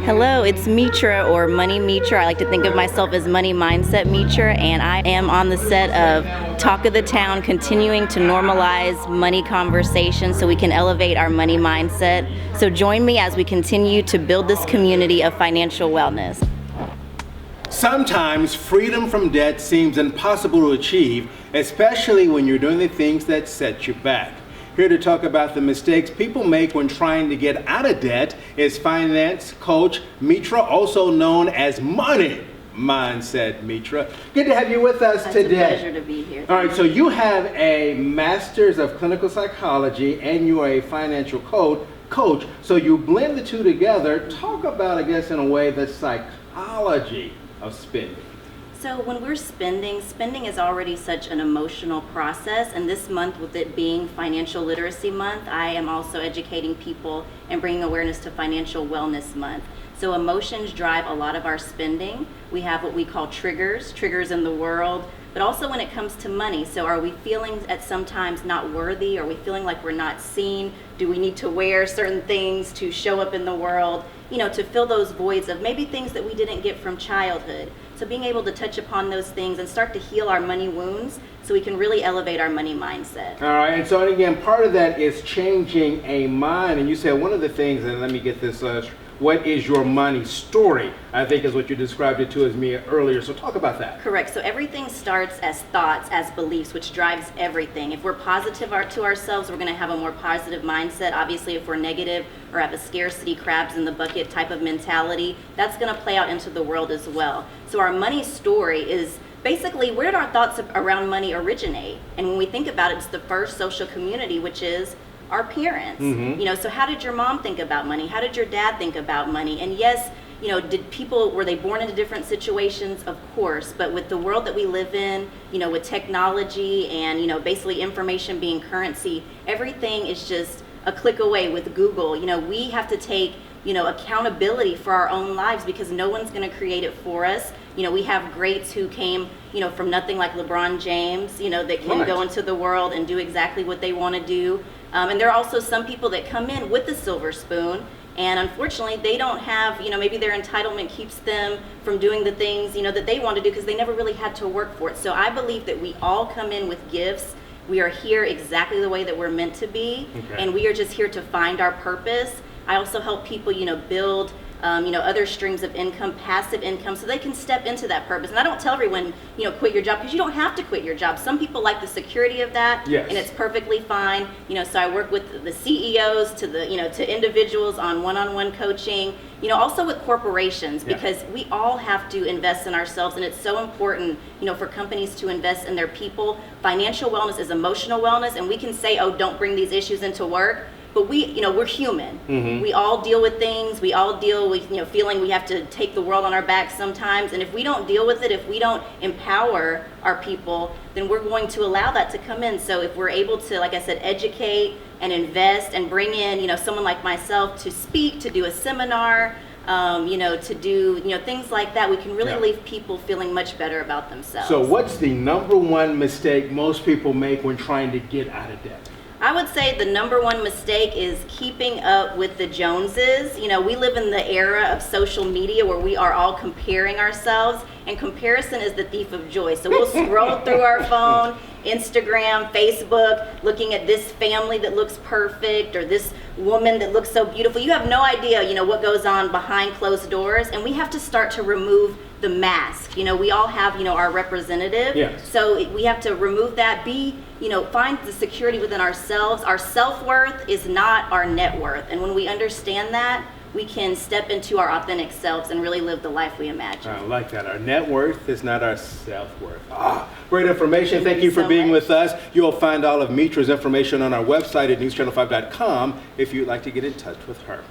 Hello, it's Mitra, or Money Mitra. I like to think of myself as Money Mindset Mitra, and I am on the set of Talk of the Town, continuing to normalize money conversations so we can elevate our money mindset. So join me as we continue to build this community of financial wellness. Sometimes freedom from debt seems impossible to achieve, especially when you're doing the things that set you back. Here to talk about the mistakes people make when trying to get out of debt is finance coach Mitra, also known as Money Mindset Mitra. Good to have you with us today. It's a pleasure to be here. All right, so you have a master's of clinical psychology and you are a financial coach. So you blend the two together. Talk about, I guess, in a way, the psychology of spending. So when we're spending is already such an emotional process, and this month, with it being Financial Literacy Month, I am also educating people and bringing awareness to Financial Wellness Month. So emotions drive a lot of our spending. We have what we call triggers in the world, but also when it comes to money. So are we feeling at sometimes not worthy? Are we feeling like we're not seen? Do we need to wear certain things to show up in the world? To fill those voids of maybe things that we didn't get from childhood. So being able to touch upon those things and start to heal our money wounds so we can really elevate our money mindset. All right, and so again, part of that is changing a mind. And you said one of the things, and let me get this, what is your money story? I think is what you described it to as me earlier. So talk about that. Correct. So everything starts as thoughts, as beliefs, which drives everything. If we're positive to ourselves, we're going to have a more positive mindset. Obviously, if we're negative or have a scarcity, crabs in the bucket type of mentality, that's going to play out into the world as well. So our money story is basically, where did our thoughts around money originate? And when we think about it, it's the first social community, which is our parents. So how did your mom think about money? How did your dad think about money? And yes, were they born into different situations? Of course, but with the world that we live in, with technology and, basically information being currency, everything is just a click away with Google. We have to take, accountability for our own lives because no one's going to create it for us. We have greats who came, from nothing, like LeBron James, that can go into the world and do exactly what they want to do. And there are also some people that come in with the silver spoon, and unfortunately they don't have, maybe their entitlement keeps them from doing the things, that they want to do because they never really had to work for it. So I believe that we all come in with gifts. We are here exactly the way that we're meant to be, and we are just here to find our purpose. I also help people, build other streams of income, passive income, so they can step into that purpose. And I don't tell everyone, quit your job, because you don't have to quit your job. Some people like the security of that, and it's perfectly fine. So I work with the CEOs to the, to individuals on one-on-one coaching, also with corporations, because we all have to invest in ourselves, and it's so important, for companies to invest in their people. Financial wellness is emotional wellness, and we can say, oh, don't bring these issues into work. But we're human. We all deal with things. We all deal with, feeling we have to take the world on our backs sometimes. And if we don't deal with it, if we don't empower our people, then we're going to allow that to come in. So if we're able to, like I said, educate and invest and bring in, someone like myself to speak, to do a seminar, to do, things like that, we can really leave people feeling much better about themselves. So what's the number one mistake most people make when trying to get out of debt? I would say the number one mistake is keeping up with the Joneses. We live in the era of social media where we are all comparing ourselves, and comparison is the thief of joy. So we'll scroll through our phone, Instagram, Facebook, looking at this family that looks perfect or this woman that looks so beautiful. You have no idea, what goes on behind closed doors, and we have to start to remove the mask. We all have, our representative. So we have to remove that, find the security within ourselves. Our self-worth is not our net worth. And when we understand that, we can step into our authentic selves and really live the life we imagine. I like that. Our net worth is not our self-worth. Great information. Thank you for being with us. You'll find all of Mitra's information on our website at newschannel5.com if you'd like to get in touch with her.